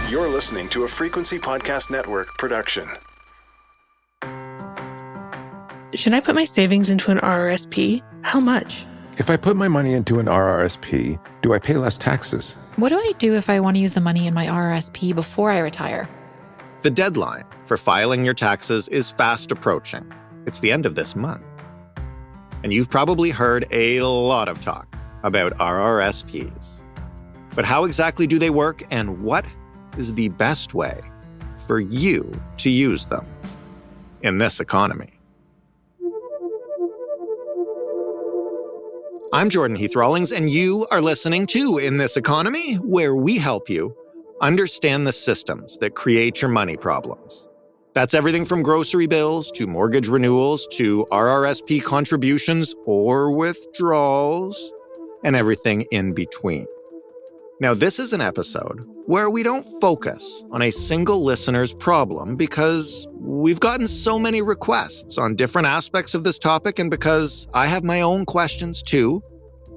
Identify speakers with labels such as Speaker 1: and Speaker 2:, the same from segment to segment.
Speaker 1: You're listening to a Frequency Podcast Network production.
Speaker 2: Should I put my savings into an RRSP? How much?
Speaker 3: If I put my money into an RRSP, do I pay less taxes?
Speaker 4: What do I do if I want to use the money in my RRSP before I retire?
Speaker 5: The deadline for filing your taxes is fast approaching. It's the end of this month. And you've probably heard a lot of talk about RRSPs. But how exactly do they work, and what is the best way for you to use them in this economy? I'm Jordan Heath Rawlings, and you are listening to In This Economy, where we help you understand the systems that create your money problems. That's everything from grocery bills to mortgage renewals to RRSP contributions or withdrawals and everything in between. Now, this is an episode where we don't focus on a single listener's problem because we've gotten so many requests on different aspects of this topic and because I have my own questions too.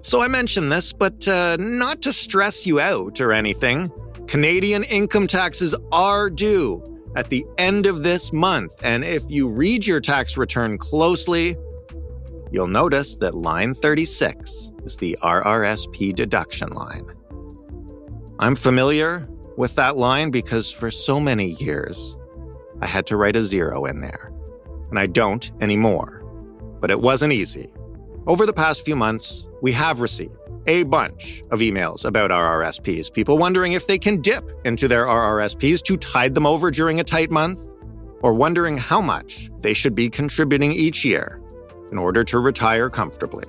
Speaker 5: So I mention this, but not to stress you out or anything. Canadian income taxes are due at the end of this month, and if you read your tax return closely, you'll notice that line 36 is the RRSP deduction line. I'm familiar with that line because for so many years, I had to write a zero in there, and I don't anymore. But it wasn't easy. Over the past few months, we have received a bunch of emails about RRSPs, people wondering if they can dip into their RRSPs to tide them over during a tight month, or wondering how much they should be contributing each year in order to retire comfortably.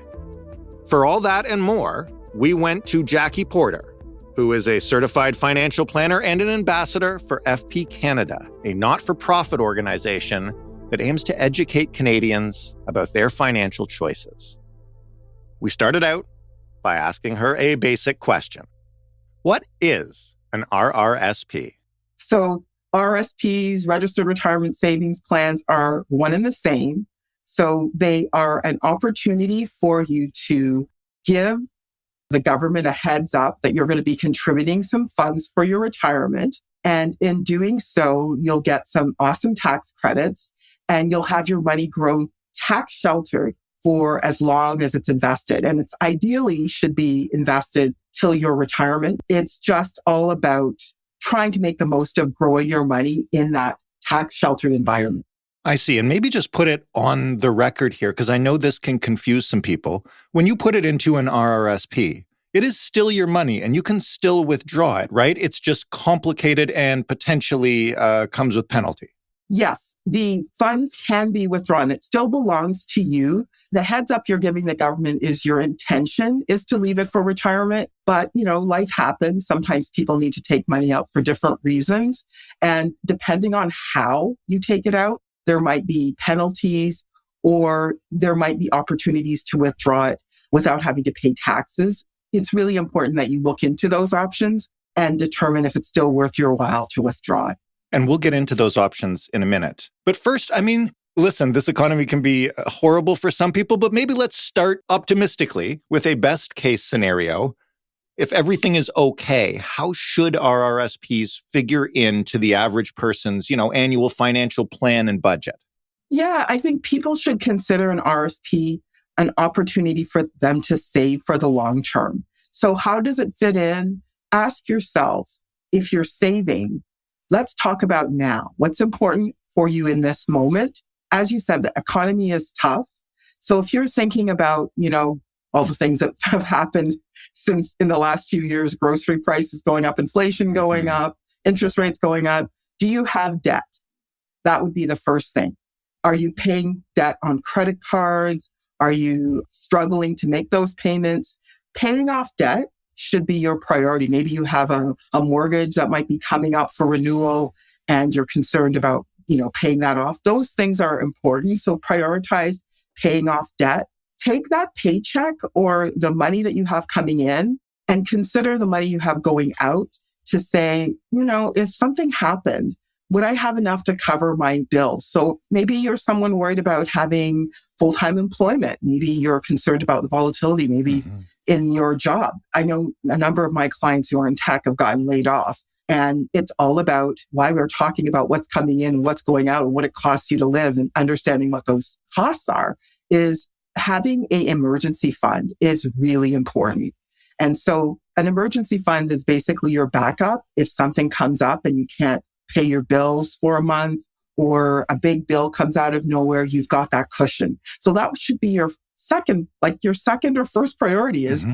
Speaker 5: For all that and more, we went to Jackie Porter, who is a certified financial planner and an ambassador for FP Canada, a not-for-profit organization that aims to educate Canadians about their financial choices. We started out by asking her a basic question. What is an RRSP?
Speaker 6: So RRSPs, registered retirement savings plans, are one and the same. So they are an opportunity for you to give the government a heads up that you're going to be contributing some funds for your retirement. And in doing so, you'll get some awesome tax credits and you'll have your money grow tax sheltered for as long as it's invested. And it's ideally should be invested till your retirement. It's just all about trying to make the most of growing your money in that tax sheltered environment.
Speaker 5: I see. And maybe just put it on the record here, because I know this can confuse some people. When you put it into an RRSP, it is still your money and you can still withdraw it, right? It's just complicated and potentially comes with penalty.
Speaker 6: Yes, the funds can be withdrawn. It still belongs to you. The heads up you're giving the government is your intention is to leave it for retirement. But, life happens. Sometimes people need to take money out for different reasons. And depending on how you take it out, there might be penalties or there might be opportunities to withdraw it without having to pay taxes. It's really important that you look into those options and determine if it's still worth your while to withdraw it.
Speaker 5: And we'll get into those options in a minute. But first, listen, this economy can be horrible for some people, but maybe let's start optimistically with a best case scenario. If everything is okay, how should RRSPs figure into the average person's, annual financial plan and budget?
Speaker 6: Yeah, I think people should consider an RRSP an opportunity for them to save for the long term. So how does it fit in? Ask yourself, if you're saving, let's talk about now. What's important for you in this moment? As you said, the economy is tough. So if you're thinking about, all the things that have happened since in the last few years, grocery prices going up, inflation going up, interest rates going up, do you have debt? That would be the first thing. Are you paying debt on credit cards? Are you struggling to make those payments? Paying off debt should be your priority. Maybe you have a mortgage that might be coming up for renewal and you're concerned about, paying that off. Those things are important. So prioritize paying off debt. Take that paycheck or the money that you have coming in and consider the money you have going out to say, if something happened, would I have enough to cover my bills? So maybe you're someone worried about having full-time employment. Maybe you're concerned about the volatility, maybe in your job. I know a number of my clients who are in tech have gotten laid off. And it's all about why we're talking about what's coming in and what's going out and what it costs you to live and understanding what those costs are is having an emergency fund is really important. And so an emergency fund is basically your backup if something comes up and you can't pay your bills for a month or a big bill comes out of nowhere, you've got that cushion. So that should be your second or first priority is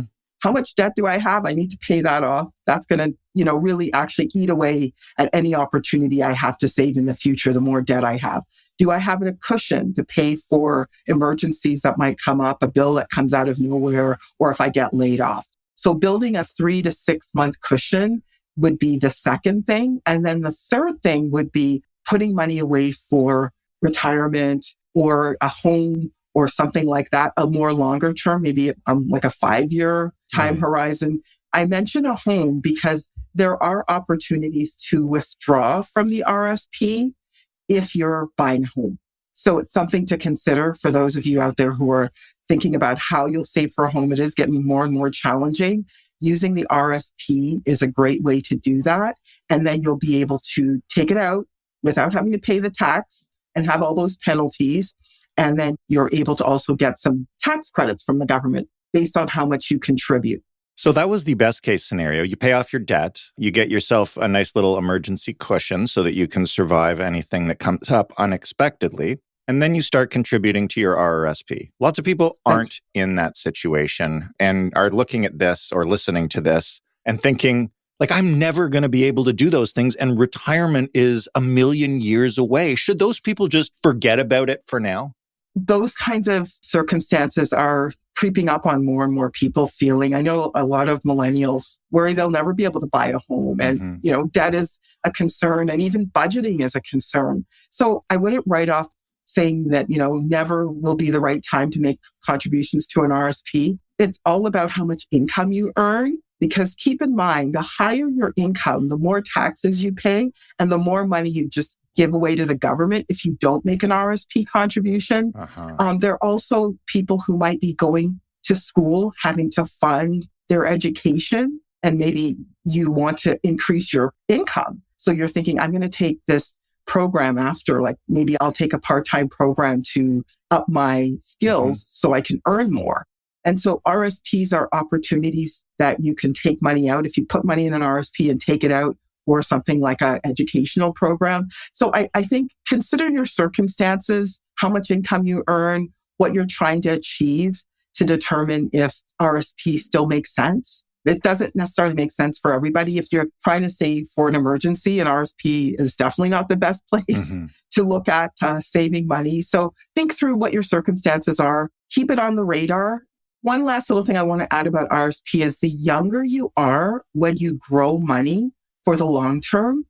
Speaker 6: how much debt do I have? I need to pay that off. That's going to, really actually eat away at any opportunity I have to save in the future, the more debt I have. Do I have a cushion to pay for emergencies that might come up, a bill that comes out of nowhere, or if I get laid off? So building a 3 to 6 month cushion would be the second thing. And then the third thing would be putting money away for retirement or a home or something like that, a more longer term, maybe like a 5-year time horizon. I mention a home because there are opportunities to withdraw from the RSP if you're buying a home. So it's something to consider for those of you out there who are thinking about how you'll save for a home. It is getting more and more challenging. Using the RSP is a great way to do that. And then you'll be able to take it out without having to pay the tax and have all those penalties. And then you're able to also get some tax credits from the government based on how much you contribute.
Speaker 5: So that was the best case scenario. You pay off your debt, you get yourself a nice little emergency cushion so that you can survive anything that comes up unexpectedly. And then you start contributing to your RRSP. Lots of people aren't in that situation and are looking at this or listening to this and thinking, like, I'm never going to be able to do those things. And retirement is a million years away. Should those people just forget about it for now?
Speaker 6: Those kinds of circumstances are creeping up on more and more people feeling. I know a lot of millennials worry they'll never be able to buy a home. And, debt is a concern and even budgeting is a concern. So I wouldn't write off saying that, never will be the right time to make contributions to an RSP. It's all about how much income you earn. Because keep in mind, the higher your income, the more taxes you pay and the more money you just give away to the government if you don't make an RSP contribution. There are also people who might be going to school, having to fund their education, and maybe you want to increase your income. So you're thinking, I'm going to take this program after, like maybe I'll take a part-time program to up my skills so I can earn more. And so RSPs are opportunities that you can take money out. If you put money in an RSP and take it out for something like an educational program. So I think consider your circumstances, how much income you earn, what you're trying to achieve to determine if RSP still makes sense. It doesn't necessarily make sense for everybody. If you're trying to save for an emergency, an RSP is definitely not the best place to look at saving money. So think through what your circumstances are. Keep it on the radar. One last little thing I want to add about RSP is the younger you are when you grow money for the long term,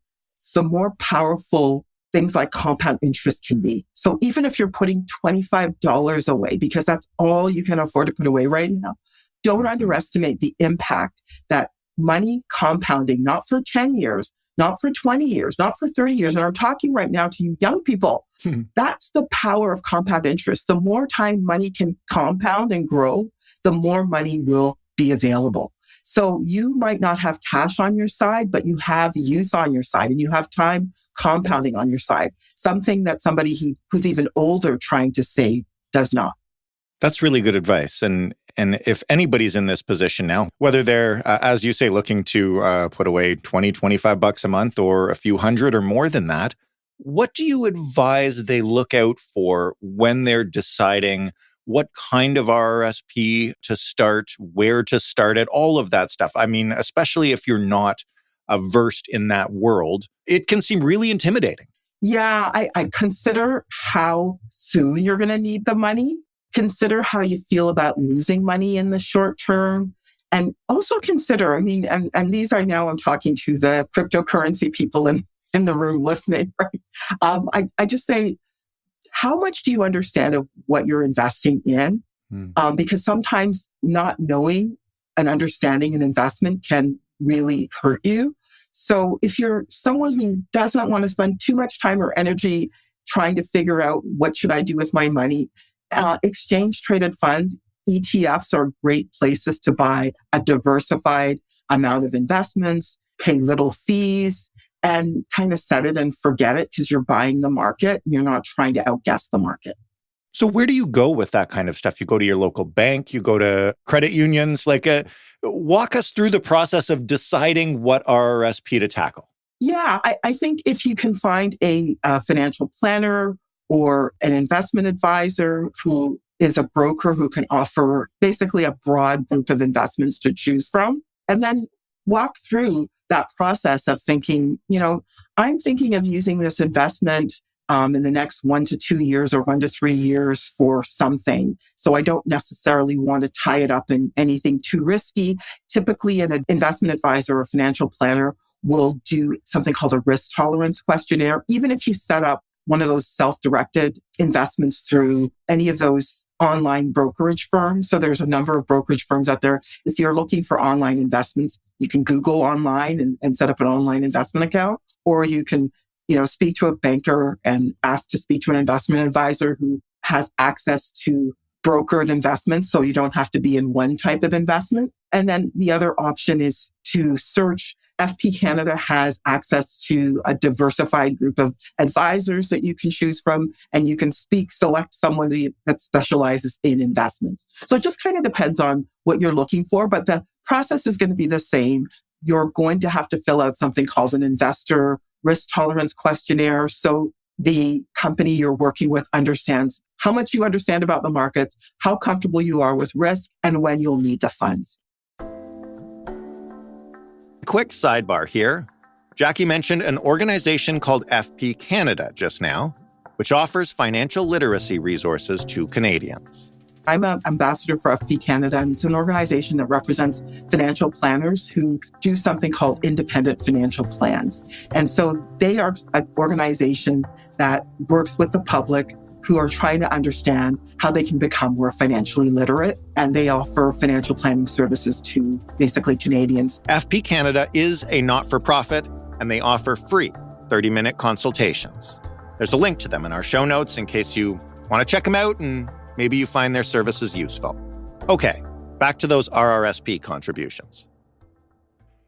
Speaker 6: the more powerful things like compound interest can be. So even if you're putting $25 away, because that's all you can afford to put away right now, don't underestimate the impact that money compounding, not for 10 years, not for 20 years, not for 30 years. And I'm talking right now to you young people. That's the power of compound interest. The more time money can compound and grow, the more money will be available. So you might not have cash on your side, but you have youth on your side and you have time compounding on your side. Something that somebody who's even older trying to save does not.
Speaker 5: That's really good advice. And if anybody's in this position now, whether they're, as you say, looking to put away $20, $25 a month or a few hundred or more than that, what do you advise they look out for when they're deciding what kind of RRSP to start, where to start it, all of that stuff? I mean, especially if you're not versed in that world, it can seem really intimidating.
Speaker 6: Yeah, I consider how soon you're going to need the money. Consider how you feel about losing money in the short term. And also consider, and these are now I'm talking to the cryptocurrency people in the room listening, right? I just say, how much do you understand of what you're investing in? Because sometimes not knowing and understanding an investment can really hurt you. So if you're someone who doesn't want to spend too much time or energy trying to figure out what should I do with my money, exchange traded funds, ETFs are great places to buy a diversified amount of investments pay little fees, and kind of set it and forget it because you're buying the market. You're not trying to outguess the market.
Speaker 5: So where do you go with that kind of stuff? You go to your local bank, you go to credit unions, walk us through the process of deciding what RRSP to tackle.
Speaker 6: Yeah, I think if you can find a financial planner or an investment advisor who is a broker who can offer basically a broad group of investments to choose from, and then walk through that process of thinking, I'm thinking of using this investment in the next 1 to 2 years or 1 to 3 years for something. So I don't necessarily want to tie it up in anything too risky. Typically, an investment advisor or financial planner will do something called a risk tolerance questionnaire. Even if you set up one of those self-directed investments through any of those online brokerage firms. So there's a number of brokerage firms out there. If you're looking for online investments, you can Google online and set up an online investment account, or you can speak to a banker and ask to speak to an investment advisor who has access to brokered investments, so you don't have to be in one type of investment. And then the other option is to search. FP Canada has access to a diversified group of advisors that you can choose from, and you can select someone that specializes in investments. So it just kind of depends on what you're looking for, but the process is going to be the same. You're going to have to fill out something called an investor risk tolerance questionnaire. So the company you're working with understands how much you understand about the markets, how comfortable you are with risk, and when you'll need the funds.
Speaker 5: Quick sidebar here. Jackie mentioned an organization called FP Canada just now, which offers financial literacy resources to Canadians.
Speaker 6: I'm an ambassador for FP Canada, and it's an organization that represents financial planners who do something called independent financial plans. And so they are an organization that works with the public who are trying to understand how they can become more financially literate. And they offer financial planning services to basically Canadians.
Speaker 5: FP Canada is a not-for-profit, and they offer free 30-minute consultations. There's a link to them in our show notes in case you want to check them out and maybe you find their services useful. Okay, back to those RRSP contributions.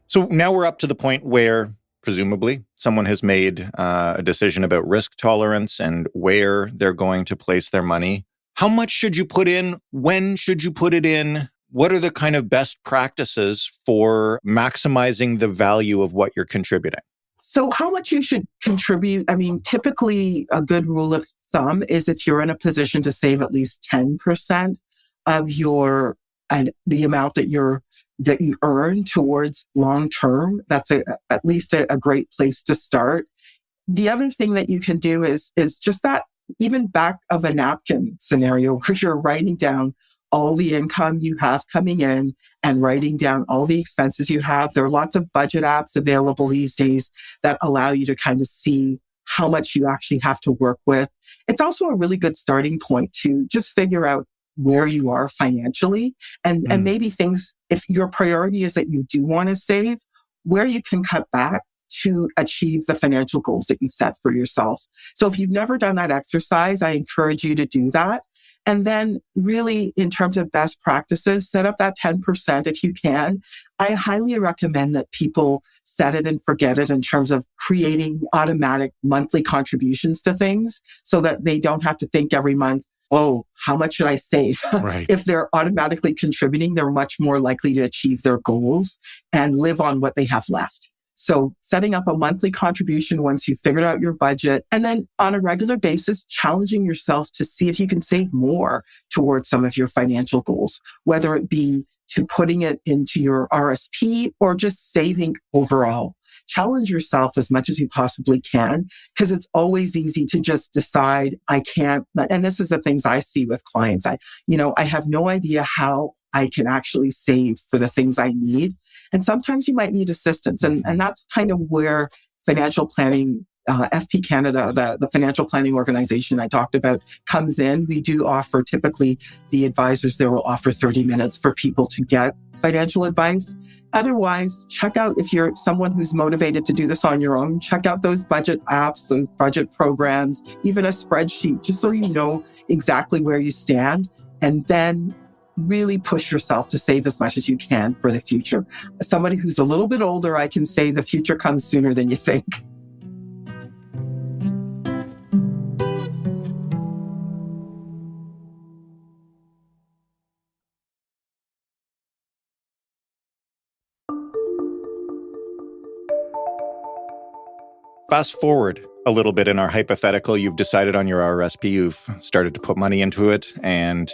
Speaker 5: So now we're up to the point where, presumably, someone has made a decision about risk tolerance and where they're going to place their money. How much should you put in? When should you put it in? What are the kind of best practices for maximizing the value of what you're contributing?
Speaker 6: So how much you should contribute? Typically a good rule of thumb is if you're in a position to save at least 10% of the amount that you earn towards long term, that's at least a great place to start. The other thing that you can do is just that even back of a napkin scenario where you're writing down all the income you have coming in and writing down all the expenses you have. There are lots of budget apps available these days that allow you to kind of see how much you actually have to work with. It's also a really good starting point to just figure out where you are financially and maybe things, if your priority is that you do want to save, where you can cut back to achieve the financial goals that you've set for yourself. So if you've never done that exercise, I encourage you to do that. And then really, in terms of best practices, set up that 10% if you can. I highly recommend that people set it and forget it in terms of creating automatic monthly contributions to things so that they don't have to think every month, oh, how much should I save?
Speaker 5: Right.
Speaker 6: If they're automatically contributing, they're much more likely to achieve their goals and live on what they have left. So setting up a monthly contribution once you've figured out your budget, and then on a regular basis, challenging yourself to see if you can save more towards some of your financial goals, whether it be to putting it into your RSP or just saving overall. Challenge yourself as much as you possibly can, because it's always easy to just decide, I can't. And this is the things I see with clients. I have no idea how I can actually save for the things I need. And sometimes you might need assistance. And that's kind of where financial planning, FP Canada, the financial planning organization I talked about, comes in. We do offer, typically, the advisors there will offer 30 minutes for people to get financial advice. Otherwise, check out, if you're someone who's motivated to do this on your own, check out those budget apps, those budget programs, even a spreadsheet, just so you know exactly where you stand. And then really push yourself to save as much as you can for the future. As somebody who's a little bit older, I can say the future comes sooner than you think.
Speaker 5: Fast forward a little bit in our hypothetical. You've decided on your RRSP, you've started to put money into it, and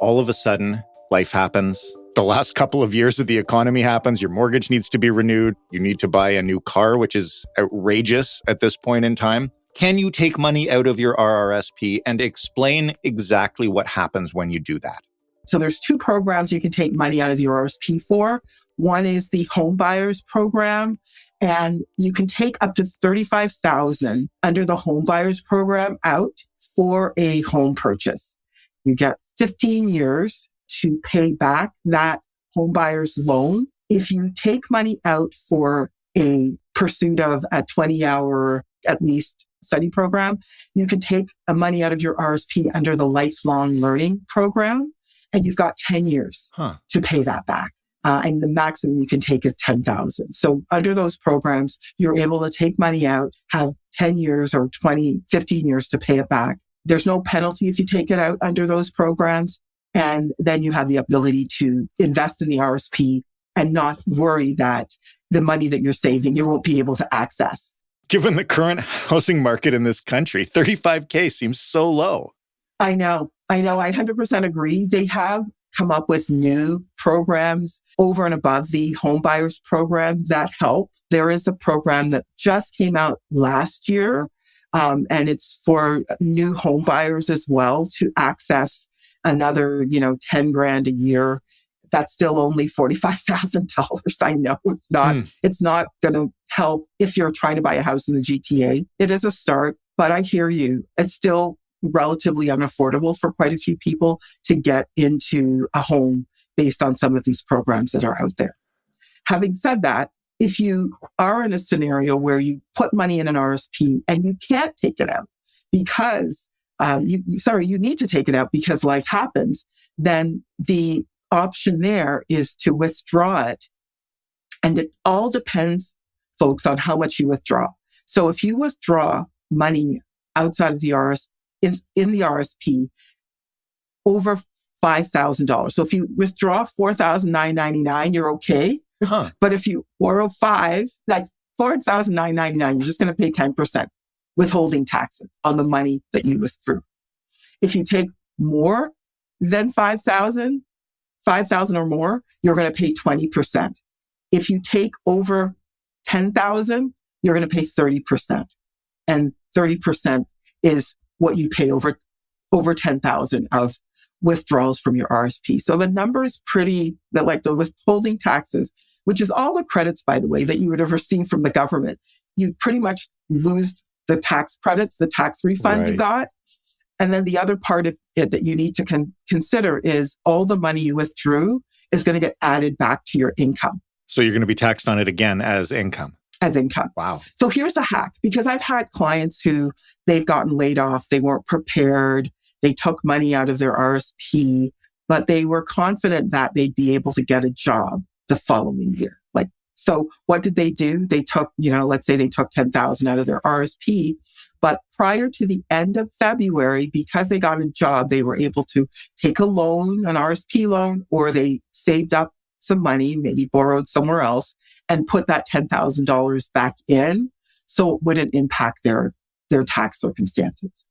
Speaker 5: all of a sudden, life happens. The last couple of years of the economy happens. Your mortgage needs to be renewed. You need to buy a new car, which is outrageous at this point in time. Can you take money out of your RRSP and explain exactly what happens when you do that?
Speaker 6: So there's two programs you can take money out of your RRSP for. One is the home buyers program, and you can take up to $35,000 under the home buyers program out for a home purchase. You get 15 years to pay back that home buyer's loan. If you take money out for a pursuit of a 20-hour at least study program, you can take money out of your RRSP under the lifelong learning program, and you've got 10 years to pay that back. And the maximum you can take is $10,000. So under those programs, you're able to take money out, have 10 years or 20, 15 years to pay it back. There's no penalty if you take it out under those programs. And then you have the ability to invest in the RRSP and not worry that the money that you're saving, you won't be able to access.
Speaker 5: Given the current housing market in this country, $35,000 seems so low.
Speaker 6: I know. I 100% agree. They have come up with new programs over and above the home buyers program that help. There is a program that just came out last year, and it's for new home buyers as well to access another, $10,000 a year. That's still only $45,000. I know it's not going to help if you're trying to buy a house in the GTA. It is a start, but I hear you. It's still relatively unaffordable for quite a few people to get into a home based on some of these programs that are out there. Having said that, if you are in a scenario where you put money in an RRSP and you can't take it out because you need to take it out because life happens, then the option there is to withdraw it. And it all depends, folks, on how much you withdraw. So if you withdraw money outside of the RRSP, in the RRSP, over $5,000. So if you withdraw $4,999, you're okay. But if you borrow $4,999, you're just going to pay 10% withholding taxes on the money that you withdrew. If you take more than $5,000 or more, you're going to pay 20%. If you take over $10,000, you're going to pay 30%. And 30% is what you pay over $10,000 of withdrawals from your RRSP. So the number is like the withholding taxes, which is all the credits, by the way, that you would have received from the government. You pretty much lose the tax credits, the tax refund you got. And then the other part of it that you need to consider is all the money you withdrew is going to get added back to your income.
Speaker 5: So you're going to be taxed on it again as income.
Speaker 6: Wow. So here's a hack, because I've had clients who they've gotten laid off. They weren't prepared. They took money out of their RRSP, but they were confident that they'd be able to get a job the following year. So what did they do? They took, let's say they took $10,000 out of their RRSP, but prior to the end of February, because they got a job, they were able to take a loan, an RRSP loan, or they saved up some money, maybe borrowed somewhere else, and put that $10,000 back in, so it wouldn't impact their tax circumstances.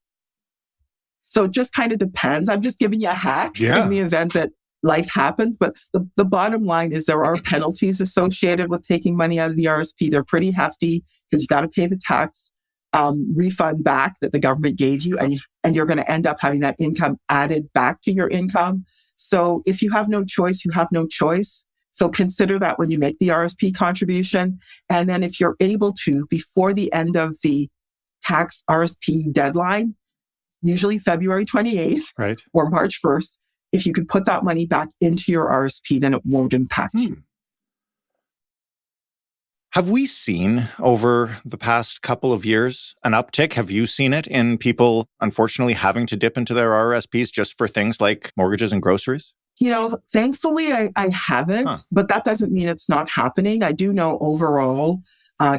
Speaker 6: So it just kind of depends. I'm just giving you a hack in the event that life happens. But the bottom line is there are penalties associated with taking money out of the RRSP. They're pretty hefty because you got to pay the tax refund back that the government gave you, and you're going to end up having that income added back to your income. So if you have no choice, you have no choice. So consider that when you make the RRSP contribution. And then if you're able to, before the end of the tax RRSP deadline, usually February 28th or March 1st, if you could put that money back into your RRSP, then it won't impact you.
Speaker 5: Have we seen over the past couple of years an uptick? Have you seen it in people, unfortunately, having to dip into their RRSPs just for things like mortgages and groceries?
Speaker 6: Thankfully, I haven't, but that doesn't mean it's not happening. I do know overall,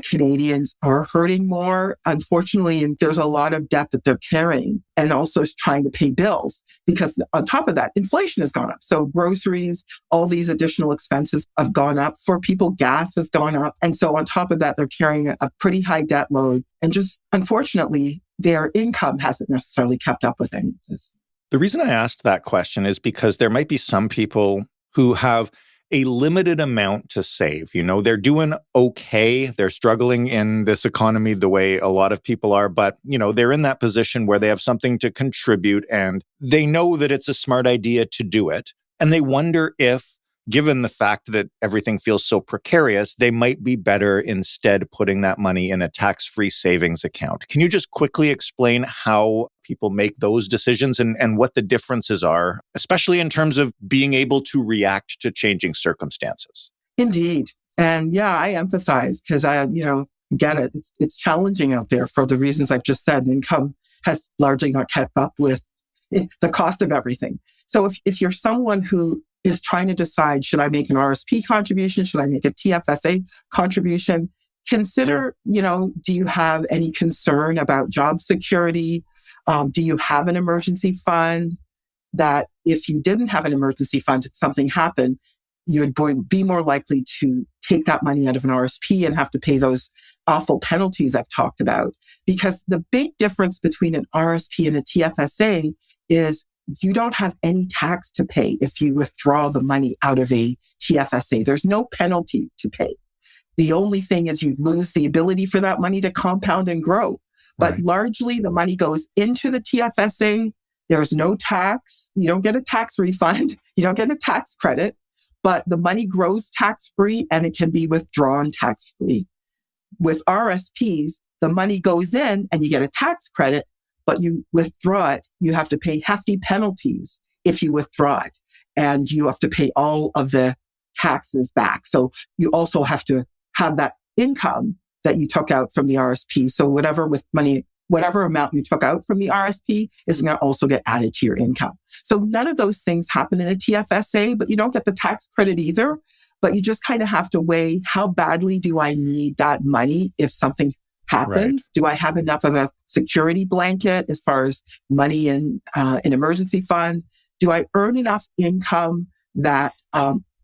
Speaker 6: Canadians are hurting more, unfortunately, and there's a lot of debt that they're carrying and also is trying to pay bills because on top of that, inflation has gone up. So groceries, all these additional expenses have gone up for people. Gas has gone up. And so on top of that, they're carrying a pretty high debt load. And just unfortunately, their income hasn't necessarily kept up with any of this.
Speaker 5: The reason I asked that question is because there might be some people who have a limited amount to save. They're doing okay. They're struggling in this economy the way a lot of people are, but, they're in that position where they have something to contribute and they know that it's a smart idea to do it. And they wonder if, given the fact that everything feels so precarious, they might be better instead putting that money in a tax-free savings account. Can you just quickly explain how people make those decisions and what the differences are, especially in terms of being able to react to changing circumstances?
Speaker 6: Indeed. And yeah, I empathize because I get it. It's challenging out there for the reasons I've just said. Income has largely not kept up with the cost of everything. So if you're someone who is trying to decide, should I make an RSP contribution? Should I make a TFSA contribution? Consider, do you have any concern about job security? Do you have an emergency fund that if you didn't have an emergency fund and something happened, you would be more likely to take that money out of an RSP and have to pay those awful penalties I've talked about? Because the big difference between an RSP and a TFSA is you don't have any tax to pay if you withdraw the money out of a TFSA. There's no penalty to pay. The only thing is you lose the ability for that money to compound and grow. But largely the money goes into the TFSA. There's no tax. You don't get a tax refund. You don't get a tax credit, but the money grows tax-free and it can be withdrawn tax-free. With RSPs, the money goes in and you get a tax credit, but you withdraw it, you have to pay hefty penalties if you withdraw it. And you have to pay all of the taxes back. So you also have to have that income that you took out from the RSP. So whatever amount you took out from the RSP is going to also get added to your income. So none of those things happen in a TFSA, but you don't get the tax credit either. But you just kind of have to weigh, how badly do I need that money if something happens? Right. Do I have enough of a security blanket as far as money in an emergency fund? Do I earn enough income that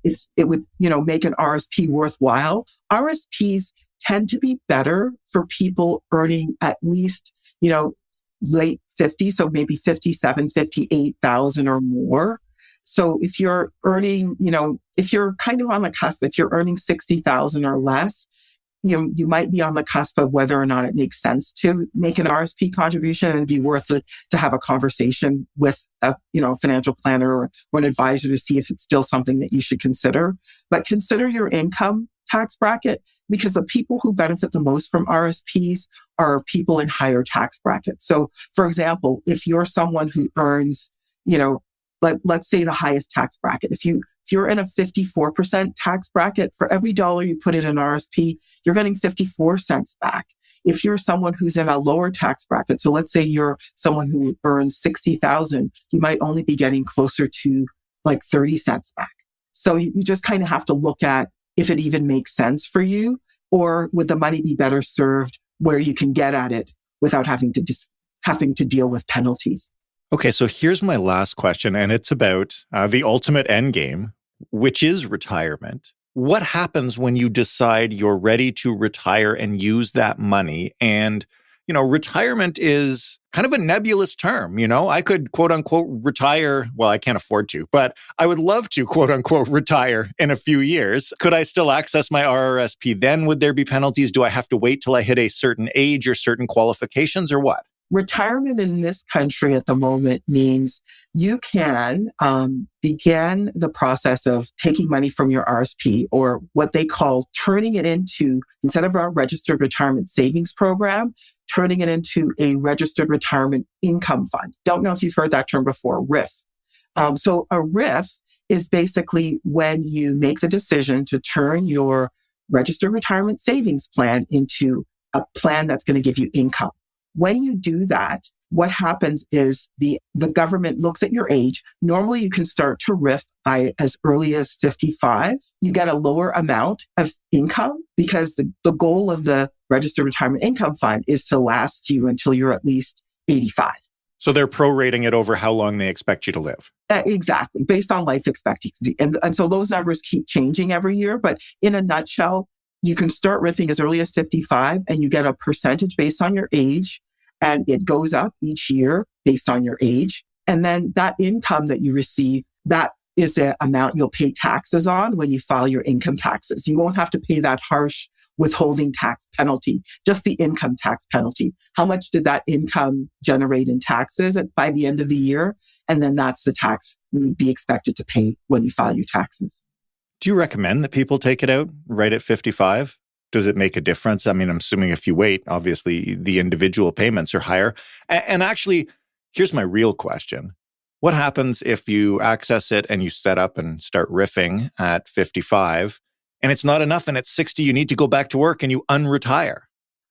Speaker 6: it would make an RSP worthwhile? RSPs tend to be better for people earning at least late 50s, so maybe 57, 58,000 or more. So if you're earning, if you're kind of on the cusp, if you're earning 60,000 or less, you might be on the cusp of whether or not it makes sense to make an RSP contribution, and it'd be worth it to have a conversation with a financial planner or an advisor to see if it's still something that you should consider. But consider your income tax bracket, because the people who benefit the most from RSPs are people in higher tax brackets. So, for example, if you're someone who earns, let's say the highest tax bracket, if you're in a 54% tax bracket, for every dollar you put in an RSP, you're getting 54 cents back. If you're someone who's in a lower tax bracket, so let's say you're someone who earns 60,000, you might only be getting closer to like 30 cents back. So you just kind of have to look at if it even makes sense for you, or would the money be better served where you can get at it without having to deal with penalties.
Speaker 5: Okay, so here's my last question, and it's about the ultimate end game, which is retirement. What happens when you decide you're ready to retire and use that money? And, retirement is kind of a nebulous term. I could quote unquote retire. Well, I can't afford to, but I would love to quote unquote retire in a few years. Could I still access my RRSP then? Would there be penalties? Do I have to wait till I hit a certain age or certain qualifications, or what?
Speaker 6: Retirement in this country at the moment means you can begin the process of taking money from your RSP, or what they call turning it into, instead of our registered retirement savings program, turning it into a registered retirement income fund. Don't know if you've heard that term before, RIF. So a RIF is basically when you make the decision to turn your registered retirement savings plan into a plan that's going to give you income. When you do that, what happens is the government looks at your age. Normally, you can start to RRSP by as early as 55. You get a lower amount of income because the goal of the Registered Retirement Income Fund is to last you until you're at least 85.
Speaker 5: So they're prorating it over how long they expect you to live.
Speaker 6: Exactly, based on life expectancy. And so those numbers keep changing every year. But in a nutshell, you can start RRSPing as early as 55 and you get a percentage based on your age. And it goes up each year based on your age. And then that income that you receive, that is the amount you'll pay taxes on when you file your income taxes. You won't have to pay that harsh withholding tax penalty, just the income tax penalty. How much did that income generate in taxes by the end of the year? And then that's the tax you'd be expected to pay when you file your taxes.
Speaker 5: Do you recommend that people take it out right at 55? Does it make a difference? I mean, I'm assuming if you wait, obviously the individual payments are higher. And actually, here's my real question. What happens if you access it and you set up and start riffing at 55 and it's not enough and at 60 you need to go back to work and you unretire?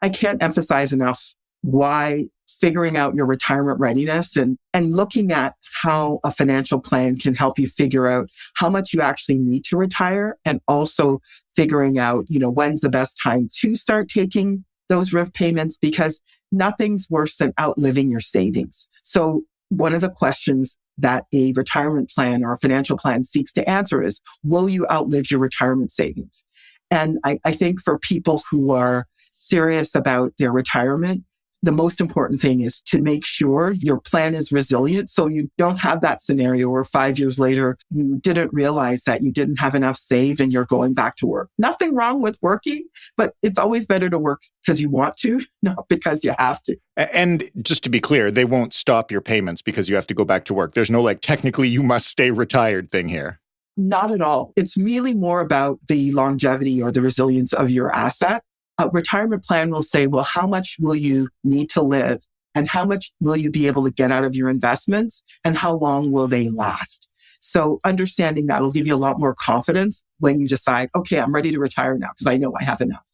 Speaker 6: I can't emphasize enough why figuring out your retirement readiness and looking at how a financial plan can help you figure out how much you actually need to retire, and also figuring out, when's the best time to start taking those RRSP payments, because nothing's worse than outliving your savings. So one of the questions that a retirement plan or a financial plan seeks to answer is, will you outlive your retirement savings? And I think for people who are serious about their retirement, the most important thing is to make sure your plan is resilient so you don't have that scenario where 5 years later, you didn't realize that you didn't have enough saved and you're going back to work. Nothing wrong with working, but it's always better to work because you want to, not because you have to.
Speaker 5: And just to be clear, they won't stop your payments because you have to go back to work. There's no technically you must stay retired thing here.
Speaker 6: Not at all. It's really more about the longevity or the resilience of your asset. A retirement plan will say, well, how much will you need to live? And how much will you be able to get out of your investments? And how long will they last? So understanding that will give you a lot more confidence when you decide, okay, I'm ready to retire now because I know I have enough.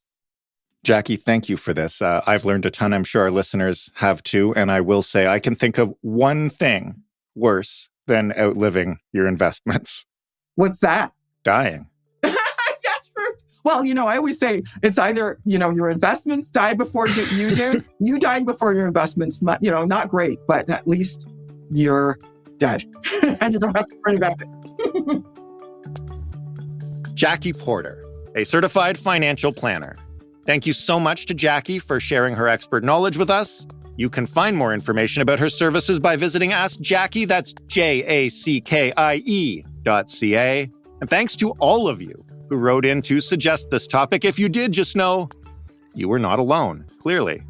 Speaker 5: Jackie, thank you for this. I've learned a ton. I'm sure our listeners have too. And I will say, I can think of one thing worse than outliving your investments.
Speaker 6: What's that?
Speaker 5: Dying.
Speaker 6: Well, I always say it's either, your investments die before you do. You died before your investments, not great, but at least you're dead and you don't have to worry about it.
Speaker 5: Jackie Porter, a certified financial planner. Thank you so much to Jackie for sharing her expert knowledge with us. You can find more information about her services by visiting Ask Jackie, that's JACKIE.ca. And thanks to all of you who wrote in to suggest this topic. If you did, just know you were not alone, clearly.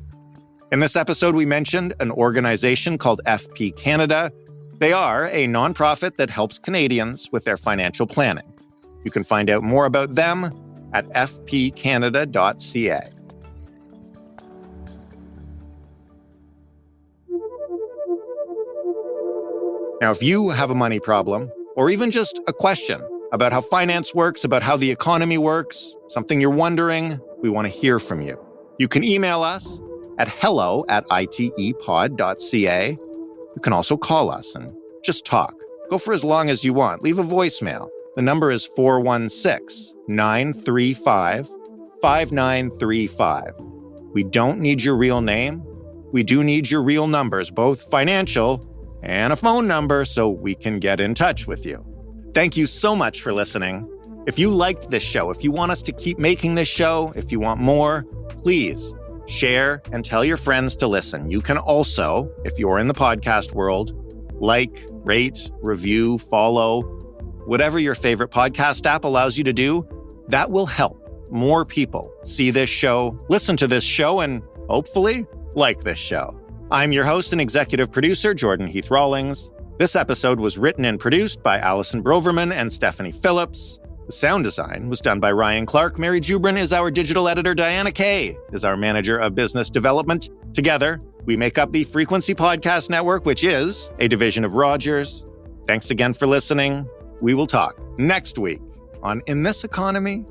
Speaker 5: In this episode, we mentioned an organization called FP Canada. They are a nonprofit that helps Canadians with their financial planning. You can find out more about them at fpcanada.ca. Now, if you have a money problem, or even just a question about how finance works, about how the economy works, something you're wondering, we want to hear from you. You can email us at hello@itepod.ca. You can also call us and just talk. Go for as long as you want. Leave a voicemail. The number is 416-935-5935. We don't need your real name. We do need your real numbers, both financial and a phone number, so we can get in touch with you. Thank you so much for listening. If you liked this show, if you want us to keep making this show, if you want more, please share and tell your friends to listen. You can also, if you're in the podcast world, rate, review, follow, whatever your favorite podcast app allows you to do. That will help more people see this show, listen to this show, and hopefully like this show. I'm your host and executive producer, Jordan Heath Rawlings. This episode was written and produced by Allison Broverman and Stephanie Phillips. The sound design was done by Ryan Clark. Mary Jubrin is our digital editor. Diana Kay is our manager of business development. Together, we make up the Frequency Podcast Network, which is a division of Rogers. Thanks again for listening. We will talk next week on In This Economy,